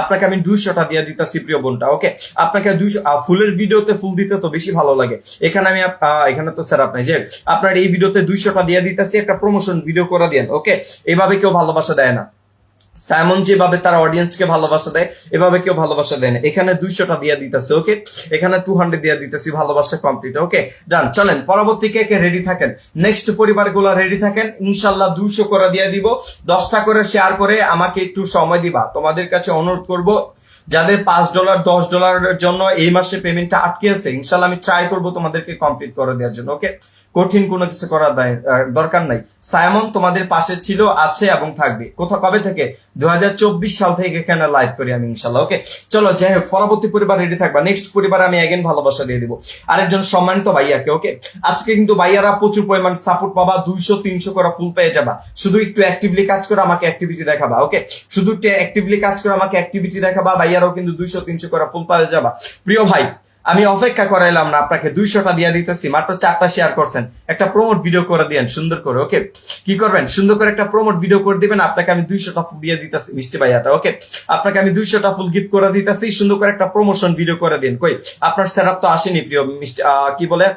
আপনাকে আমি 200টা দিয়ে দিতেছি প্রিয় বোনটা। ওকে, আপনাকে 200 ফুলের ভিডিওতে ফুল দিতে তো বেশি ভালো লাগে। এখানে আমি এখানে তো স্যার আপনি যে আপনার এই ভিডিওতে 200টা দিয়ে দিতেছি, একটা প্রমোশন ভিডিও করে দেন। ওকে, এভাবে কেউ ভালোবাসা দেয় না। সাইমন যেভাবে তার অডিয়েন্সকে ভালোবাসা দেয় এভাবে কেউ ভালোবাসা দেয় না। এখানে 200টা দিয়ে দিতেছে। ওকে, এখানে 200 দিয়ে দিতেছি, ভালোবাসা কমপ্লিট। ওকে ডান, চলেন পরবর্তী কে কে রেডি থাকেন, নেক্সট পরিবার গুলা রেডি থাকেন। ইনশাল্লাহ 200 করে দিয়ে দিব। 10টা করে শেয়ার করে আমাকে একটু সময় দিবা। তোমাদের কাছে অনুরোধ করব, যাদের $5 $10 জন্য এই মাসে পেমেন্টটা আটকে আছে, ইনশাল্লাহ আমি ট্রাই করবো তোমাদেরকে কমপ্লিট করে দেওয়ার জন্য। ওকে, কঠিন কোনো কিছু করার দরকার নাই। সাইমন তোমাদের পাশে ছিল, আছে এবং থাকবে। কোথা কবে থেকে? 2024 সাল থেকে এখানে লাইভ করি আমি ইনশাল্লাহ। ওকে চলো, যাই হোক পরবর্তী পরিবার রেডি থাকবা। নেক্সট পরিবার আমি এগেন ভালোবাসা দিয়ে দিব আরেকজন সম্মানিত ভাইয়াকে। ওকে, আজকে কিন্তু ভাইয়ারা প্রচুর পরিমাণ সাপোর্ট পাবা, 200-300 করে ফুল পেয়ে যাবা। শুধু একটু অ্যাক্টিভলি কাজ করে আমাকে অ্যাক্টিভিটি দেখাবা। ওকে, শুধু অ্যাক্টিভলি কাজ করে আমাকে অ্যাক্টিভিটি দেখাবা, ভাইয়ারাও কিন্তু 200-300 করে ফুল পেয়ে যাবা। প্রিয় ভাই, আমি অপেক্ষা করাইলাম না, আপনাকে 200টা দিয়ে দিতেছি। মাত্র 4টা শেয়ার করছেন, একটা প্রমোট ভিডিও করে দিয়েন সুন্দর করে। ওকে, কি করবেন? সুন্দর করে একটা প্রমোট ভিডিও করে দিবেন, আপনাকে আমি 200টা ফুল দিয়ে দিতেছি মিষ্টি ভাইয়াটা। ওকে, আপনাকে আমি 200টা ফুল গিফট করে দিতেছি, সুন্দর করে একটা প্রমোশন ভিডিও করে দিন। কই আপনার সেটআপ তো আসেনি প্রিয় মিষ্টি, কি বলে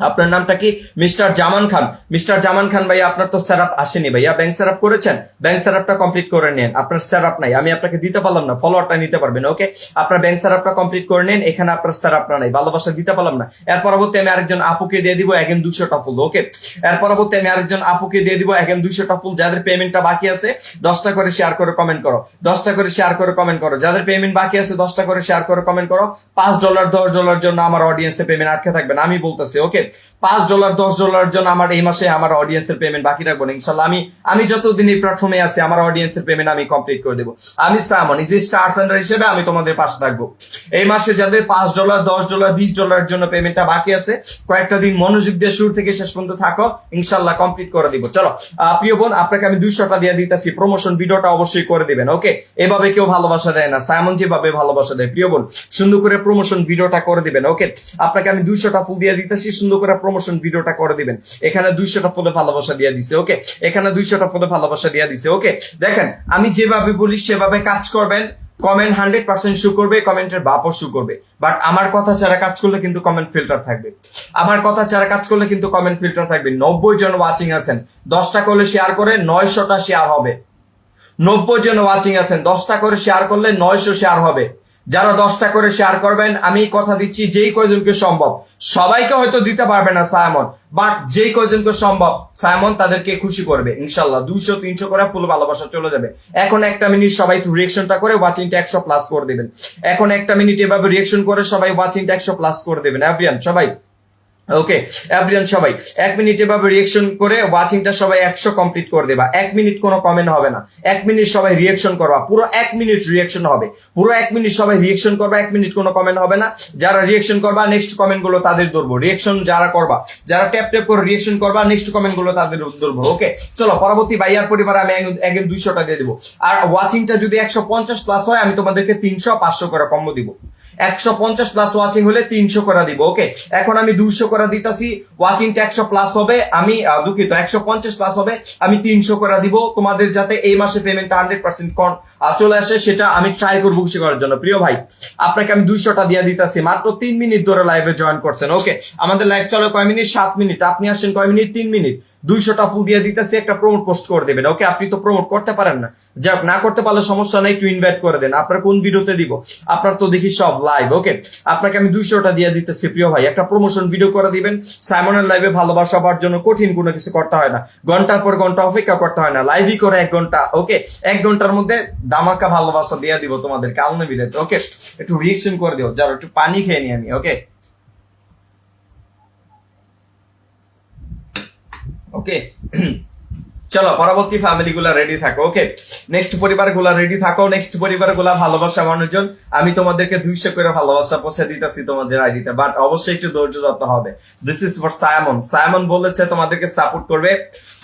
আপনার নামটা কি? মিস্টার জামান খান। মিস্টার জামান খান ভাইয়া, আপনার তো সেটআপ আসেনি ভাইয়া। ব্যাংক সেটআপ করেছেন? ব্যাংক সেটআপটা কমপ্লিট করে নেন। আপনার সেটআপ নাই, আমি আপনাকে দিতে পারলাম না, ফলোয়ারটা নিতে পারবেন। ওকে, আপনার ব্যাংক সেটআপটা কমপ্লিট করে নেন। এখানে আপনার সেটআপটা নাই, ভালোবাসা দিতে পারলাম না। এর পরবর্তী আমি আরেকজন আপুকে দিয়ে দিব এগেন 200টা ফুল। ওকে, এর পরবর্তী আমি আরেকজন আপুকে দিয়ে দিব এগেন 200টা ফুল। যাদের পেমেন্টটা বাকি আছে 10টা করে শেয়ার করে কমেন্ট করো, 10টা করে শেয়ার করে কমেন্ট করো। যাদের পেমেন্ট বাকি আছে 10টা করে শেয়ার করে কমেন্ট করো। $5 $10 জন্য আমার অডিয়েন্সে পেমেন্ট আটকে থাকবে না, আমি বলতেছি। ওকে, $5 $10 জন্য আমার এই মাসে আমার অডিয়েন্সের পেমেন্ট বাকি রাখবো না ইনশাল্লাহ। আমি যতদিন এই প্ল্যাটফর্মে আছি আমার অডিয়েন্সের পেমেন্ট আমি কমপ্লিট করে দেবো। আমি সাইমন ইজ স্টার সেন্টার হিসেবে আমি তোমাদের পাশে থাকবো। এই মাসে যাদের $5 $10 $20 জন্য পেমেন্টটা বাকি আছে, কয়েকটা দিন মনোযোগ দিয়ে শুরু থেকে শেষ পর্যন্ত থাকো, ইনশাল্লাহ কমপ্লিট করে দিব। চলো প্রিয় বোন, আপনাকে আমি 200টা দিয়ে দিতেছি। প্রমোশন ভিডিওটা অবশ্যই করে দিবেন। ওকে, এভাবে কেউ ভালোবাসা দেয় না, সাইমন যেভাবে ভালোবাসা দেয়। প্রিয় বোন, সুন্দর করে প্রমোশন ভিডিওটা করে দিবেন। ওকে, আপনাকে আমি 200টা ফুল দিয়ে দিতেছি, সুন্দর করে প্রমোশন ভিডিওটা করে দিবেন। এখানে 200টা ফুলে ভালোবাসা দিয়ে দিছে। ওকে, এখানে 200টা ফুলে ভালোবাসা দিয়ে দিছে। ওকে, দেখেন আমি যেভাবে বলি সেভাবে কাজ করবেন। কমেন্ট 100% শু করবে, কমেন্টের বাপও শু করবে। বাট আমার কথা ছাড়া কাজ করলে কিন্তু কমেন্ট ফিল্টার থাকবে। আমার কথা ছাড়া কাজ করলে কিন্তু কমেন্ট ফিল্টার থাকবে। 90 জন ওয়াচিং আছেন, 10টা করলে শেয়ার করে 900টা শেয়ার হবে। 90 জন ওয়াচিং আছেন, 10টা করে শেয়ার করলে 900 শেয়ার হবে। যারা 10টা করে শেয়ার করবেন, আমি কথা দিচ্ছি যেই কয়জনকে সম্ভব, সবাইকে হয়তো দিতে পারবে না সাইমন, বাট যেই কয়জনকে সম্ভব সাইমন তাদেরকে খুশি করবে ইনশাল্লাহ। 200-300 করে ফুল ভালোবাসা চলে যাবে। এখন একটা মিনিট সবাই একটু রিয়েকশনটা করে ওয়াচিংটা 100+ করে দিবেন। এখন একটা মিনিট এভাবে রিয়েকশন করে সবাই ওয়াচিংটা 100+ করে দেবেন। এভরিওয়ান সবাই, ওকে এভরিওয়ান সবাই 1 মিনিট এভাবে রিয়েকশন করে ওয়াচিংটা সবাই 100 কমপ্লিট করে দেবা। 1 মিনিট কোনো কমেন্ট হবে না, 1 মিনিট সবাই রিয়েকশন করবা। পুরো 1 মিনিট রিয়েকশন হবে, পুরো 1 মিনিট সবাই রিয়েকশন করবা। 1 মিনিট কোনো কমেন্ট হবে না। যারা রিয়েকশন করবা নেক্সট কমেন্ট গুলো তাদের ধরবো। রিয়েকশন যারা করবা, যারা ট্যাপ ট্যাপ করে রিয়েকশন করবা নেক্সট কমেন্ট গুলো তাদের ধরবো। ওকে চলো, পরবর্তী ভাইয়ার পরিবারে আমি একদিন 200টা দিয়ে দেবো। আর ওয়াচিংটা যদি 150+ হয় আমি তোমাদেরকে 300-500 করে কম্বো দিব। 150+ ওয়াচিং হলে 300 করে দিব। ওকে, এখন আমি 200 করে দিতেছি, ওয়াচিংটা 100+ হবে, আমি দুঃখিত 150+ হবে, আমি 300 করে দিব তোমাদের, যাতে এই মাসে পেমেন্টটা 100% চলে আসে, সেটা আমি ট্রাই করবো খুশি করার জন্য। প্রিয় ভাই, আপনাকে আমি 200টা দিয়ে দিতেছি। মাত্র 3 মিনিট ধরে লাইভে জয়েন করছেন। ওকে, আমাদের লাইভ চলে কয় মিনিট? 7 মিনিট। আপনি আসেন কয় মিনিট? 3 মিনিট। 200টা ফুল দিয়ে দিতেছি, একটা প্রমোট পোস্ট করে দেবেন। ওকে, আপনি তো প্রমোট করতে পারেন না, যাক না করতে পারলে সমস্যা নাই, একটু ইনভাইট করে দেন। আপনার কোন ভিডিওতে দিব? আপনার তো দেখি সব লাইভ। ওকে, আপনাকে আমি 200টা দিয়ে দিতেছি। প্রিয় ভাই, একটা প্রমোশন ভিডিও করে দিবেন। সাইমনের লাইভে ভালোবাসা পাওয়ার জন্য কঠিন কোনো কিছু করতে হয় না, ঘন্টার পর ঘন্টা অপেক্ষা করতে হয় না, লাইভই করে 1 ঘন্টা। ওকে, 1 ঘন্টার মধ্যে দামাকা ভালোবাসা দিয়ে দিব তোমাদেরকে আলনবিরেট। ওকে, একটু রিয়েকশন করে দিও, যারা একটু পানি খেয়ে নি আমি। ওকে ওকে চলো, পরবর্তী ফ্যামিলি গুলা রেডি থাকো। ওকে, নেক্সট পরিবার গুলা রেডি থাকো। নেক্সট পরিবার গুলা ভালোবাসা মানুষজন, আমি তোমাদেরকে 200 করে ভালোবাসা পৌঁছে দিতেছি তোমাদের আইডিতে, বাট অবশ্যই একটু ধৈর্য ধরতে হবে। This is for Simon. Simon বলেছে তোমাদেরকে সাপোর্ট করবে,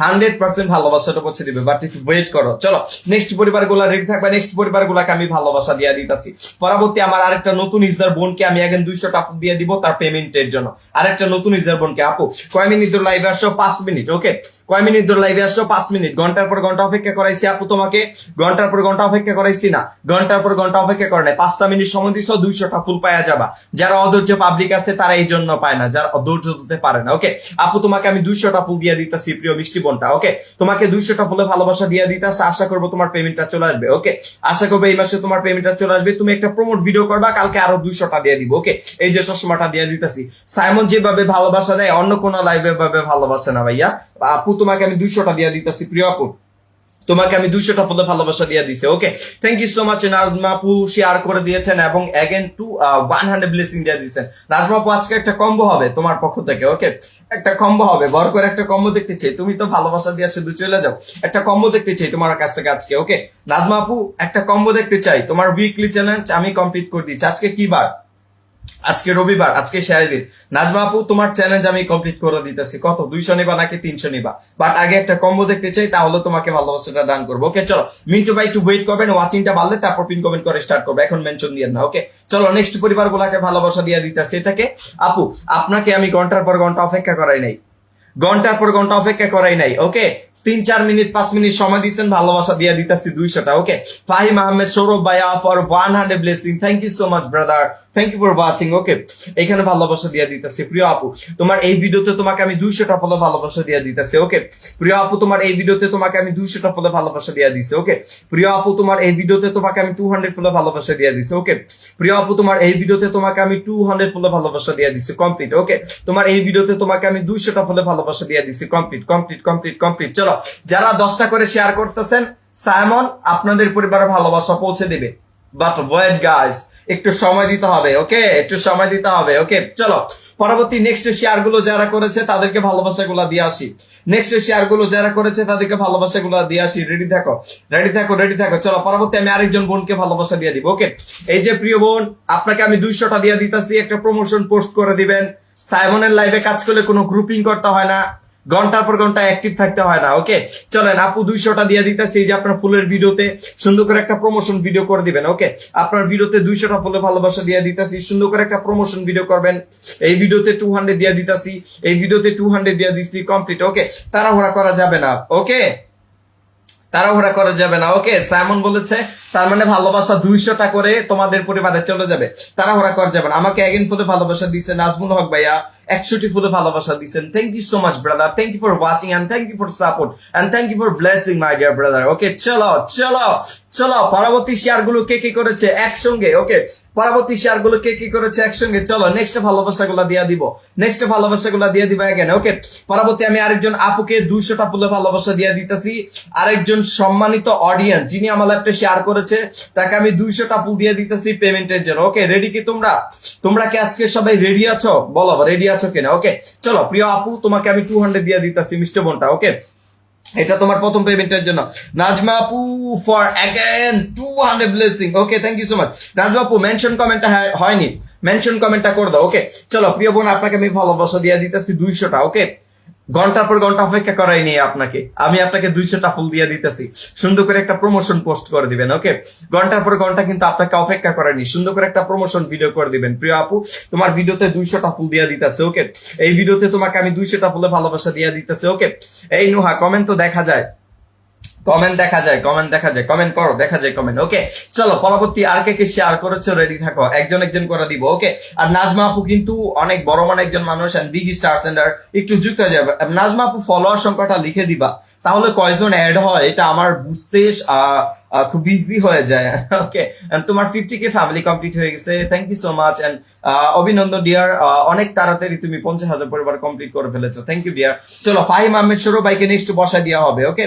100% ভালোবাসাটা পৌঁছে দিবে, বাট একটু ওয়েট করো। চলো, নেক্সট পরিবার গুলা রেডি থাকবে। নেক্সট পরিবার গুলাকে আমি ভালোবাসা দিয়ে দিতেছি। পরবর্তী আমার আরেকটা নতুন ইউজার বোনকে আমি এখন 200টা দিয়ে দিব তার পেমেন্টের জন্য। আরেকটা নতুন ইউজার বোনকে, আপু কয় মিনিট ধরে লাইভে আসছো? 5 মিনিট। ওকে, কয় মিনিট ধরে লাইভে আসছো? 5 মিনিট, ঘন্টার পর ঘন্টা অপেক্ষা করাইছি আপু তোমাকে, ঘন্টার পর ঘন্টা অপেক্ষা করাইছি না, ঘন্টার পর ঘন্টা অপেক্ষা করে নাই, 5টা মিনিট সময় দিছো, 200টা ফুল পাওয়া যাবা। যারা অধৈর্য পাবলিক আছে তারা এই জন্য পায় না, যারা অধৈর্য হতে পারে না। ওকে আপু তোমাকে আমি 200টা ফুল দিয়ে দিতেছি প্রিয় মিষ্টি বোনটা। ওকে তোমাকে 200টা ফুলে ভালোবাসা দিয়ে দিতেছে, আশা করবো তোমার পেমেন্টটা চলে আসবে। ওকে আশা করবো এই মাসে তোমার পেমেন্টটা চলে আসবে। তুমি একটা প্রমোট ভিডিও করবা, কালকে আরো 200টা দিয়ে দিব। ওকে এই যে চশমাটা দিয়ে দিতেছি। সাইমন যেভাবে ভালোবাসা দেয় অন্য কোন লাইভে ভাবে ভালোবাসে না ভাইয়া। আপু তোমাকে আমি 200টা দিয়ে দিতেছি প্রিয় আপু, তোমাকে আমি 200টা ফুলে ভালোবাসা দিয়ে দিছি। Okay thank you so much. Nazma আপু শেয়ার করে দিয়েছেন এবং এগেন টু 100 ব্লেসিং দিয়ে দিয়েছেন। নাজমা আপু আজকে একটা কম্বো হবে তোমার পক্ষ থেকে। ওকে একটা কম্বো হবে, বড় করে একটা কম্বো দেখতে চাই। তুমি তো ভালোবাসা দিয়ে শুধু চলে যাও, একটা কম্বো দেখতে চাই তোমার কাছ থেকে আজকে। ওকে নাজমা আপু একটা কম্বো দেখতে চাই। তোমার উইকলি চ্যালেঞ্জ আমি কমপ্লিট করে দিচ্ছি। আজকে কি বার? আজকে রবিবার, আজকে শেয়ার দিন। নাজমা আপু তোমার চ্যালেঞ্জ আমি কমপ্লিট করে দিতেছি। কত 200 নিবা নাকি 300 নিবা? বাট আগে একটা কম্বো দেখতে চাই, তাহলে তোমাকে ভালোবাসাটা ডান করবো। ওকে চলো মিন্টু ভাই একটু ওয়েট করবেন, ওয়াচিংটা বাড়লে তারপর পিন কমেন্ট করে স্টার্ট করবো, এখন মেনশন দিয়ে না। ওকে চলো নেক্সট পরিবার গুলাকে ভালোবাসা দিয়ে দিতেছি। এটাকে আপু আপনাকে আমি ঘন্টার পর ঘন্টা অপেক্ষা করাই নাই, ঘন্টার পর ঘন্টা অপেক্ষা করাই নাই। ওকে 3-4 মিনিট 5 মিনিট সময় দিচ্ছেন, ভালোবাসা দিয়ে দিতেছি 200টা। ওকে ফাহিম আহমেদ সৌরভ ভাইয়া for 100 blessing, thank you so much brother, thank you for watching. Okay এখানে ভালোবাসা দিয়ে দিতেছি প্রিয় আপু। তোমার এই ভিডিওতে তোমাকে আমি 200টা ফলো ভালোবাসা দিয়ে দিতেছি। ওকে প্রিয় আপু তোমার এই ভিডিওতে তোমাকে আমি 200টা ফলো ভালোবাসা দিয়ে দিছি। ওকে প্রিয় আপু তোমার এই ভিডিওতে তোমাকে আমি 200 ফলো ভালোবাসা দিয়ে দিছি। ওকে প্রিয় আপু তোমার এই ভিডিওতে তোমাকে আমি 200 ফলো ভালোবাসা দিয়ে দিছি কমপ্লিট। ওকে তোমার এই ভিডিওতে তোমাকে আমি 200টা ফলো ভালোবাসা দিয়ে দিছি কমপ্লিট কমপ্লিট কমপ্লিট কমপ্লিট। চলো যারা 10টা করে শেয়ার করতেছেন, সাইমন আপনাদের পরিবারের ভালোবাসা পৌঁছে দিবে। বাট ওয়েট গাইস, একটু সময় দিতে হবে। ওকে একটু সময় দিতে হবে। ওকে চলো পরবর্তী নেক্সট শেয়ার গুলো যারা করেছে তাদেরকে ভালোবাসা গুলা দিয়ে আসি। নেক্সট শেয়ার গুলো যারা করেছে তাদেরকে ভালোবাসা গুলা দিয়ে আসি। রেডি থাকো রেডি থাকো রেডি থাকো। চলো পরবর্তী আমি আরেকজন বোনকে ভালোবাসা দিয়ে দিব। ওকে এই যে প্রিয় বোন, আপনাকে আমি 200টা দিয়ে দিতেছি, একটা প্রমোশন পোস্ট করে দিবেন। সাইমনের লাইভে কাজ করলে কোনো গ্রুপিং করতে হয় না, ঘন্টার পর ঘন্টা অ্যাক্টিভ থাকতে হয় না। ওকে চলেন আপু 200টা দিয়ে দিতেছি। এই যে আপনার ফুলের ভিডিওতে সুন্দর করে একটা প্রমোশন ভিডিও করে দিবেন। ওকে আপনার ভিডিওতে 200টা ফুলের ভালোবাসা দিয়ে দিতেছি, সুন্দর করে একটা প্রমোশন ভিডিও করবেন। এই ভিডিওতে 200 দিয়ে দিতেছি, এই ভিডিওতে 200 দিয়ে দিছি কমপ্লিট। ওকে তাড়াহুড়া করা যাবে না। ওকে তাড়াহুড়া করা যাবে না। ওকে সাইমন বলেছে তার মানে ভালোবাসা 200টা করে তোমাদের পরিবারে চলে যাবে, তাড়াহুড়া করা যাবে না। আমাকে এগেন ফুলে ভালোবাসা দিচ্ছে নাজমুল হক ভাইয়া, 100টি ফুলে ভালোবাসা দিচ্ছেন। Thank you so much brother, thank you for watching and thank you for support and thank you for blessing my dear brother. Okay চলো চলো চলো পরবর্তী শেয়ার গুলো কে কি করেছে একসঙ্গে। ওকে পরবর্তী শেয়ার গুলো কে কি করেছে একসঙ্গে। চলো নেক্সট ভালোবাসা গুলা দিয়ে দিব, নেক্সট ভালোবাসা গুলা দিয়ে দিব এগেন। ওকে পরবর্তী আমি আরেকজন আপুকে 200টা ফুলে ভালোবাসা দিয়ে দিতেছি। আরেকজন সম্মানিত অডিয়েন্স যিনি আমার লাইভটা শেয়ার করেছে তাকে আমি 200টা ফুল দিয়ে দিতেছি পেমেন্টের জন্য। ওকে রেডি কি তোমরা? তোমরা কি আজকে সবাই রেডি আছো? বলো রেডি আছো কিনা। ওকে চলো প্রিয় আপু তোমাকে আমি 200 দিয়ে দিতেছি মিষ্টি বোনটা। ওকে এটা তোমার প্রথম পেমেন্টের জন্য। নাজমা আপু for again 200 blessing. Okay thank you so much. Nazma আপু মেনশন কমেন্টটা হয়নি, মেনশন কমেন্টটা করে দাও। ওকে চলো প্রিয় বোন আপনাকে আমি ভালোবাসা দিয়ে দিতেছি 200টা। ওকে ঘন্টার পর ঘন্টা অপেক্ষা করাই নিয়ে আপনাকে আমি আপনাকে 200টা ফুল দিয়ে দিতেছি, সুন্দর করে একটা প্রমোশন পোস্ট করে দিবেন। ওকে ঘন্টার পর ঘন্টা কিন্তু আপনাকে অপেক্ষা করায়নি, সুন্দর করে একটা প্রমোশন ভিডিও করে দিবেন। প্রিয় আপু তোমার ভিডিওতে 200টা ফুল দিয়ে দিতেছে। ওকে এই ভিডিওতে তোমাকে আমি 200টা ফুলে ভালোবাসা দিয়ে দিতেছে। ওকে এই নুহা কমেন্ট তো দেখা যায়, কমেন্ট দেখা যায়, কমেন্ট দেখা যায়, কমেন্ট করো দেখা যায় কমেন্ট। ওকে চলো পরবর্তী আর কে শেয়ার করেছো রেডি থাকো, একজন একজন করে দিব। ওকে আর নাজমা আপু কিন্তু অনেক বড় মানে একজন মানুষ এন্ড বিগ স্টার সেন্টার, একটু যুক্ত হয়ে যাবে। নাজমা আপু ফলোয়ার সংখ্যাটা লিখে দিবা, তাহলে কয়জন অ্যাড হয় এটা আমার বুঝতে খুব ইজি হয়ে যায়। ওকে তোমার 50K ফ্যামিলি কমপ্লিট হয়ে গেছে, thank you so much and অভিনন্দন ডিয়ার, অনেক তাড়াতাড়ি তুমি 50,000 পরিবার কমপ্লিট করে ফেলেছো, থ্যাংক ইউ ডিয়ার। চলো ফাহিম আহমেদ সৌরভ ভাইকে নেক্সট বসা দেওয়া হবে। ওকে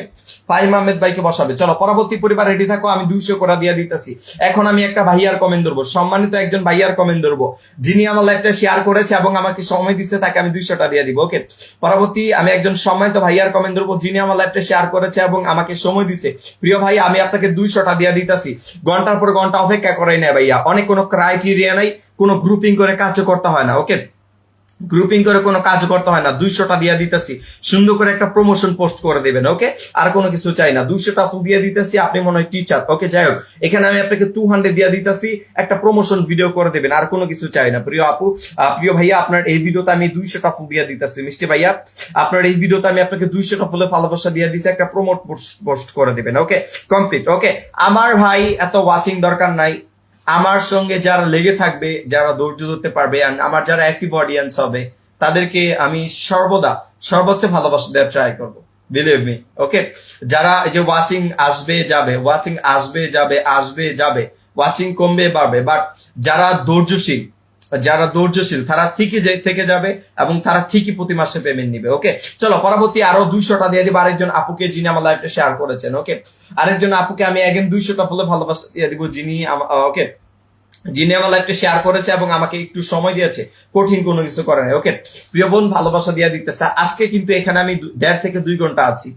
ফাহিম আহমেদ ভাইকে বসাবে। চলো পরবর্তী পরিবার রেডি থাকো, আমি 200 করে দিয়ে দিতেছি। এখন আমি একটা ভাইয়ার কমেন্ট ধরবো, সম্মানিত একজন ভাইয়ার কমেন্ট ধরবো যিনি আমার লাইভটা শেয়ার করেছে এবং আমাকে সময় দিচ্ছে, তাকে আমি 200টা দিয়ে দিব। ওকে পরবর্তী আমি একজন সম্মানিত ভাইয়ার কমেন্ট ধরবো যিনি আমার লাইভটা শেয়ার করেছে এবং আমাকে সময় দিচ্ছে। প্রিয় ভাই আমি আপনাকে 200টা দিয়ে দিতেছি, ঘন্টার পর ঘন্টা অপেক্ষা করাই না ভাইয়া, অনেক কোনো ক্রাইটেরিয়া নাই, কোনো গ্রুপিং করে কাজ করতে হয় না। ওকে গ্রুপিং করে কোনো কাজ করতে হয় না, 200টা দিয়ে দিতেছি, সুন্দর করে একটা প্রমোশন পোস্ট করে দিবেন। ওকে, আর কোনো কিছু চাই না, 200টা দিয়ে দিতেছি, আপনি মনে হয় টিচার। ওকে, যাই হোক, এখানে আমি আপনাকে 200 দিয়ে দিতেছি, একটা প্রমোশন ভিডিও করে দিবেন, আর কোনো কিছু চাই না। প্রিয় আপু, প্রিয় ভাইয়া, আপনার এই ভিডিওতে আমি 200টা দিয়ে দিতেছি। মিষ্টি ভাইয়া, আপনার এই ভিডিওতে আমি আপনাকে 200টা ফুলে ভালোবাসা দিয়ে দিছি, একটা প্রমোট পোস্ট করে দিবেন। ওকে, কমপ্লিট। ওকে, আমার ভাই এত ওয়াচিং দরকার নাই, আমার সঙ্গে যারা লেগে থাকবে, যারা ধৈর্য ধরতে পারবে, আমার যারা অ্যাক্টিভ অডিয়েন্স হবে, তাদেরকে আমি সর্বদা সর্বোচ্চ ভালোবাসা দেওয়ার ট্রাই করবো। Believe me. ওকে, যারা এই যে ওয়াচিং আসবে যাবে, ওয়াচিং আসবে যাবে, আসবে যাবে, ওয়াচিং কমবে বাড়বে, বাট যারা ধৈর্যশীল তারা ঠিকই থেকে যাবে এবং তারা ঠিকই প্রতি মাসে পেমেন্ট নিবে। ওকে, চলো পরবর্তী আরো 200টা দিয়ে দিব আরেকজন আপুকে, যিনি আমার লাইভটা শেয়ার করেছেন। ওকে, আরেকজন আপুকে আমি এগেন 200টা বলে ভালোবাসা দিয়ে দিব, যিনি আমার লাইভটা শেয়ার করেছে এবং আমাকে একটু সময় দিয়েছে, কঠিন কোনো কিছু করে নাই। ওকে, প্রিয় বোন, ভালোবাসা দিয়ে দিতেছে। আজকে কিন্তু এখানে আমি 1.5 থেকে 2 ঘন্টা আছি।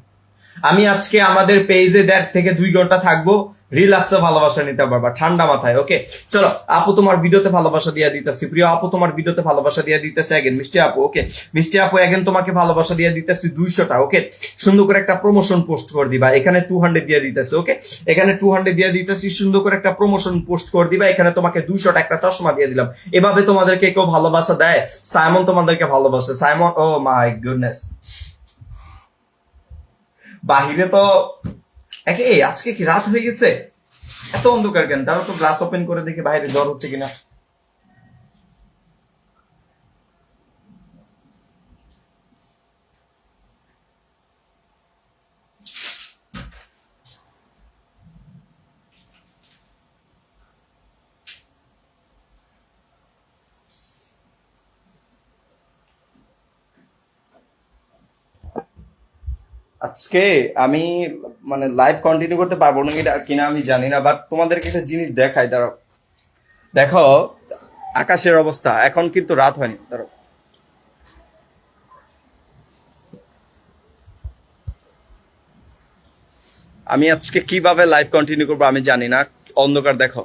আমি আজকে আমাদের পেজে 1.5 থেকে 2 ঘন্টা থাকবো, রিল্যাক্সে ভালোবাসা নিতে পারবা ঠান্ডা মাথায়। ওকে, চলো আপু, তোমার ভিডিওতে ভালোবাসা দিয়ে দিতেছি। প্রিয় আপু, তোমার ভিডিওতে ভালোবাসা দিয়ে দিতেছে এগেন মিষ্টি আপু। ওকে, মিষ্টি আপু, এগেন তোমাকে ভালোবাসা দিয়ে দিতেছি 200টা। ওকে, সুন্দর করে একটা প্রমোশন পোস্ট করে দিবা, এখানে 200 দিয়ে দিতেছে। ওকে, এখানে 200 দিয়ে দিতেছি, সুন্দর করে একটা প্রমোশন পোস্ট করে দিবা, এখানে তোমাকে 200টা একটা চশমা দিয়ে দিলাম। এভাবে তোমাদেরকে কেউ ভালোবাসা দেয়? সাইমন তোমাদেরকে ভালোবাসে, সাইমন। ও মাই গুডনেস, বাহিরে তো আজকে কি রাত হয়ে গেছে? এত অন্ধকার কেন? তারও তো গ্লাস ওপেন করে দেখি বাইরে জ্বর হচ্ছে কিনা। আজকে আমি মানে লাইভ কন্টিনিউ করতে পারবো না কিনা আমি জানি না, বাট তোমাদেরকে একটা জিনিস দেখাই, দাঁড়াও। দেখো আকাশের অবস্থা, এখন কিন্তু রাত হয়নি, দাঁড়াও। আমি আজকে কিভাবে লাইভ কন্টিনিউ করবো আমি জানি না, অন্ধকার দেখো।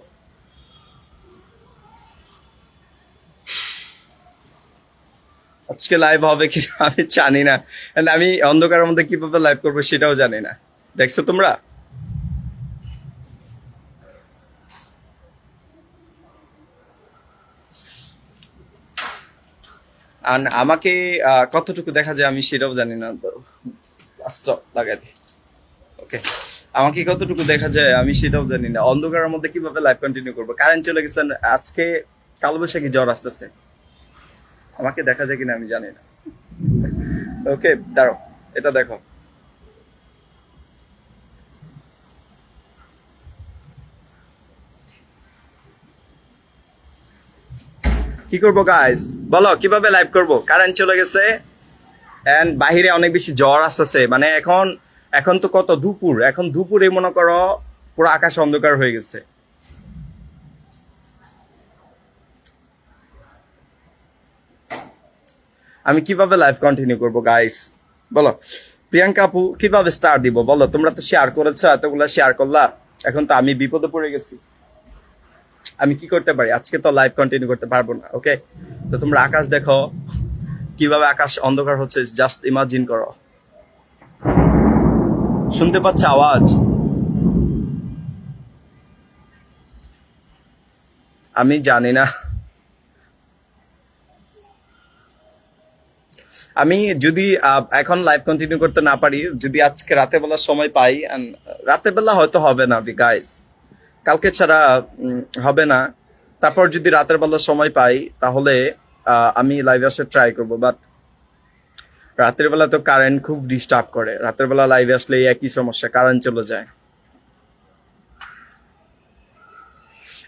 আজকে লাইভ হবে কি আমি জানি না, আমি অন্ধকারের মধ্যে কিভাবে লাইভ করবো সেটাও জানি না। দেখছো তোমরা? আর আমাকে কতটুকু দেখা যায় আমি সেটাও জানি না। লাগাই দিই। ওকে, আমাকে কতটুকু দেখা যায় আমি সেটাও জানি না। অন্ধকারের মধ্যে কিভাবে লাইভ কন্টিনিউ করবো? কারেন্ট চলে গেছে, আজকে কালবৈশাখী জ্বর আসতেছে, আমাকে দেখা যায় কিনা আমি জানি না। ওকে, দাঁড়াও, এটা দেখো। কি করবো গাইস, বলো কিভাবে লাইভ করবো? কারেন্ট চলে গেছে এন্ড বাহিরে অনেক বেশি জ্বর আসতেছে। মানে এখন তো কত দুপুর, এখন দুপুরে মনে করো পুরো আকাশ অন্ধকার হয়ে গেছে। আমি কিভাবে লাইভ কন্টিনিউ করবো গাইস, বলো। প্রিয়াঙ্কা আপু, কিভাবে স্টার দিব বলো? তোমরা তো শেয়ার করেছো, এতগুলা শেয়ার করলা, এখন তো আমি বিপদে পড়ে গেছি। আমি কি করতে পারি? আজকে তো লাইভ কন্টিনিউ করতে পারবো না। ওকে, তো তোমরা আকাশ দেখো, কিভাবে আকাশ অন্ধকার হচ্ছে, জাস্ট ইমাজিন করো। শুনতে পাচ্ছ আওয়াজ? আমি জানি না, আমি যদি এখন লাইভ কন্টিনিউ করতে না পারি, যদি আজকে রাতে বেলা সময় পাই, রাতে বেলা হয়তো হবে না গাইস, কালকে ছাড়া হবে না। তারপর যদি রাতের বেলা সময় পাই তাহলে আমি লাইভে আসে ট্রাই করবো, বাট রাতের বেলা তো কারেন্ট খুব ডিস্টার্ব করে। রাতের বেলা লাইভে আসলে একই সমস্যা, কারেন্ট চলে যায়।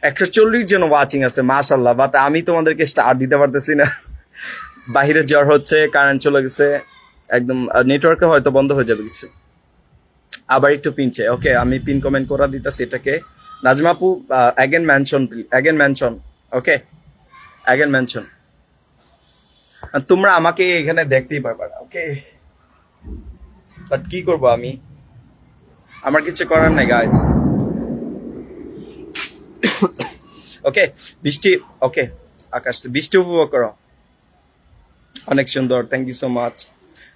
140 জন ওয়াচিং আছে, মাশাল্লাহ, বাট আমি তোমাদেরকে স্টার দিতে পারতেছি না। বাহিরে জ্বর হচ্ছে, কারেন্ট চলে গেছে, একদম নেটওয়ার্কে হয়তো বন্ধ হয়ে যাবে কিছু। আবার একটু পিনছে। ওকে, আমি পিন কমেন্ট করা দিতেছি এটাকে। নাজমা আপু, অ্যাগেন মেনশন, অ্যাগেন মেনশন। ওকে, অ্যাগেন মেনশন। তোমরা আমাকে এখানে দেখতেই পারবা না। ওকে, বাট কি করব আমি, আমার কিছু করার নাই গাইস। ওকে, বৃষ্টি, ওকে, আকাশ বৃষ্টি উপভোগ করো। অনেক সুন্দর, থ্যাংক ইউ সো মাচ।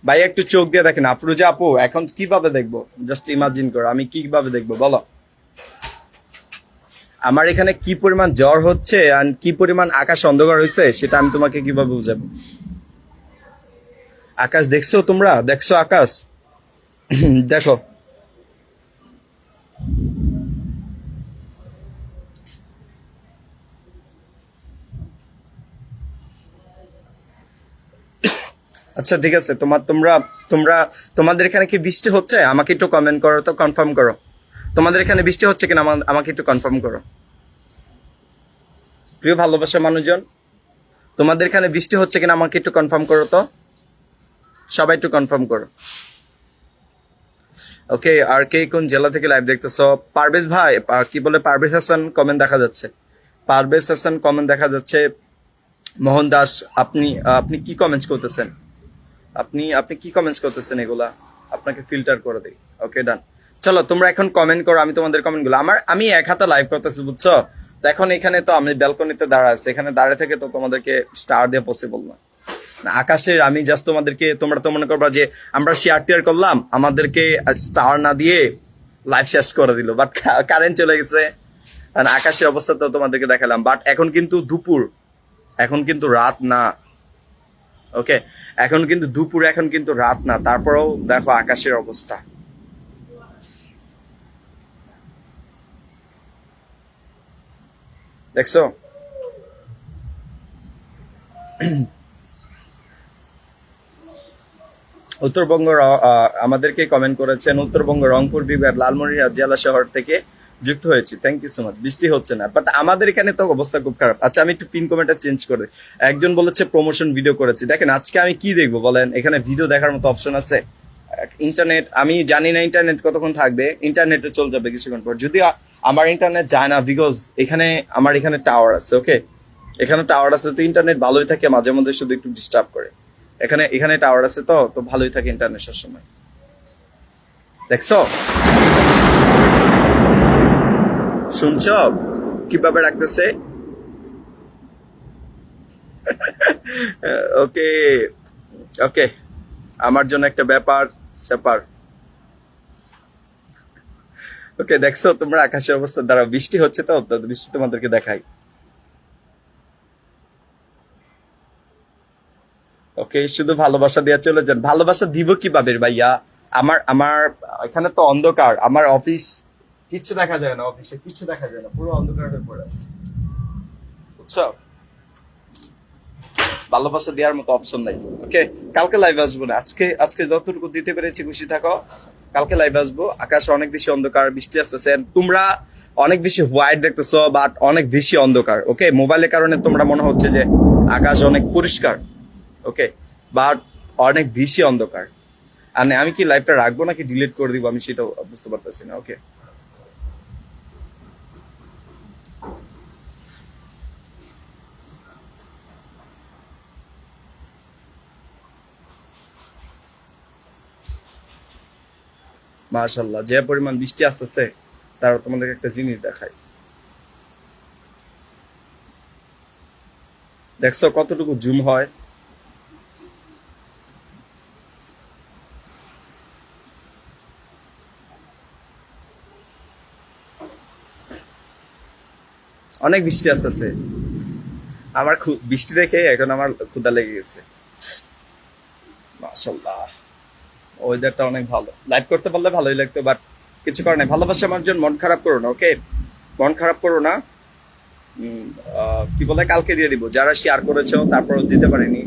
ভাই একটু চোখ দিয়ে দেখেন, আফরোজা আপু এখন কিভাবে দেখবো, জাস্ট ইমাজিন করো আমি কিভাবে দেখবো বলো। আমার এখানে কি পরিমাণ জ্বর হচ্ছে আর কি পরিমাণ আকাশ অন্ধকার হয়েছে সেটা আমি তোমাকে কিভাবে বুঝাবো। আকাশ দেখছো, তোমরা দেখছো আকাশ? দেখো, আচ্ছা ঠিক আছে, তোমরা তোমরা তোমাদের এখানে কি বৃষ্টি হচ্ছে আমাকে একটু কমেন্ট করো তো, কনফার্ম করো। তোমাদের এখানে বৃষ্টি হচ্ছে কিনা আমাকে একটু কনফার্ম করো। প্রিয় ভালোবাসা মানুষজন, তোমাদের এখানে বৃষ্টি হচ্ছে কিনা আমাকে একটু কনফার্ম করো তো, সবাই একটু কনফার্ম করো। ওকে, আর কে কোন জেলা থেকে লাইভ দেখতেছো? পারভেজ ভাই, কি বলে, পারভেজ হাসান কমেন্ট দেখা যাচ্ছে, পারভেজ হাসান কমেন্ট দেখা যাচ্ছে। মোহন দাস, আপনি আপনি কি কমেন্টস করতেছেন? আপনি আপনি কি কমেন্টস করতেছেন এগুলা? আপনাকে ফিল্টার করে দিই। ওকে ডান। চলো তোমরা এখন কমেন্ট করো, আমি তোমাদের কমেন্ট গুলো, আমি এক হাতে লাইভ করতেছি বুঝছো। তো এখন এখানে তো আমি ব্যালকনিতে দাঁড়া আছি, এখানে দাঁড়িয়ে থেকে তো তোমাদেরকে স্টার দেওয়া পসিবল না। আকাশের আমি জাস্ট তোমাদেরকে, তোমরা তো মনে করবা যে আমরা শেয়ার টিয়ার করলাম, আমাদেরকে স্টার না দিয়ে লাইভ শেষ করে দিল, বাট কারেন্ট চলে গেছে। আকাশের অবস্থা তো তোমাদেরকে দেখালাম, বাট এখন কিন্তু দুপুর, এখন কিন্তু রাত না। ওকে, এখন কিন্তু দুপুর, এখন কিন্তু রাত না, তারপরেও দেখো আকাশের অবস্থা। দেখছো? উত্তরবঙ্গ আমাদেরকে কমেন্ট করেছেন, উত্তরবঙ্গ রংপুর বিভাগ লালমনিরহাট জেলা শহর থেকে যুক্ত হয়েছি, থ্যাংক ইউ সো মাচ। বৃষ্টি হচ্ছে না, বাট আমাদের এখানে তো অবস্থা খুব খারাপ। আচ্ছা আমি একটু পিন কমেন্টটা চেঞ্জ করে, একজন বলেছে প্রমোশন ভিডিও করেছি। দেখেন আজকে আমি কি দেখবো বলেন, এখানে ভিডিও দেখার মতো অপশন আছে? ইন্টারনেট, আমি জানি না ইন্টারনেট কতক্ষণ থাকবে, ইন্টারনেটে চলে যাবে কিছুক্ষণ পর, যদি আমার ইন্টারনেট যায় না, বিকজ এখানে আমার এখানে টাওয়ার আছে। ওকে, এখানে টাওয়ার আছে, তো ইন্টারনেট ভালোই থাকে, মাঝে মধ্যে শুধু একটু ডিস্টার্ব করে। এখানে এখানে টাওয়ার আছে, তো তো ভালোই থাকে ইন্টারনেট সবসময়। দেখছো, শুনছো কিভাবে রাখতেছে? ওকে ওকে, আমার জন্য একটা ব্যাপার স্যাপার। ওকে, দেখছো তোমরা আকাশের অবস্থা, দ্বারা বৃষ্টি হচ্ছে, তো তো বৃষ্টি তোমাদেরকে দেখাই। ওকে, শুধু ভালোবাসা দেওয়া চলে যান। ভালোবাসা দিব কিভাবে ভাইয়া? আমার আমার এখানে তো অন্ধকার, আমার অফিস, কিচ্ছু দেখা যায় না, অফিসে কিচ্ছু দেখা যায় না, পুরো অন্ধকার হয়ে পড়ে আছে, বুঝছো? ভালোবাসা দেওয়ার মতো অপশন নাই। ওকে, কালকে লাইভ আসবো না, আজকে আজকে যতটুকু দিতে পেরেছি খুশি থাকো। কালকে লাইভ আসবো, আকাশ অনেক বেশি অন্ধকার, বৃষ্টি আসতেছে, তোমরা অনেক বেশি হোয়াইট দেখতেছো, বাট অনেক বেশি অন্ধকার। ওকে, মোবাইলের কারণে তোমরা মনে হচ্ছে যে আকাশ অনেক পরিষ্কার, ওকে, বাট অনেক বেশি অন্ধকার। আর আমি কি লাইভটা রাখবো নাকি ডিলিট করে দিব, আমি সেটাও বুঝতে পারতেছি না। ওকে, মাশাল্লাহ যে পরিমাণ বৃষ্টি আসতেছে, তার তোমাদেরকে একটা জিনিস দেখাই। দেখছো কতটুকু জুম হয়? অনেক বৃষ্টি আসতেছে, আমার বৃষ্টি দেখে এখন আমার ক্ষুধা লেগে গেছে। মাশাল্লাহ, ওয়েদারটা অনেক ভালো, লাইভ করতে পারলে ভালোই লাগতো, বাট কিছু করার নাই। ভালোবাসা আমার জন্য মন খারাপ করো না, ওকে, মন খারাপ করো না। কি বলে, কালকে দিয়ে দিব, যারা শেয়ার করেছো তারপরও দিতে পারিনি,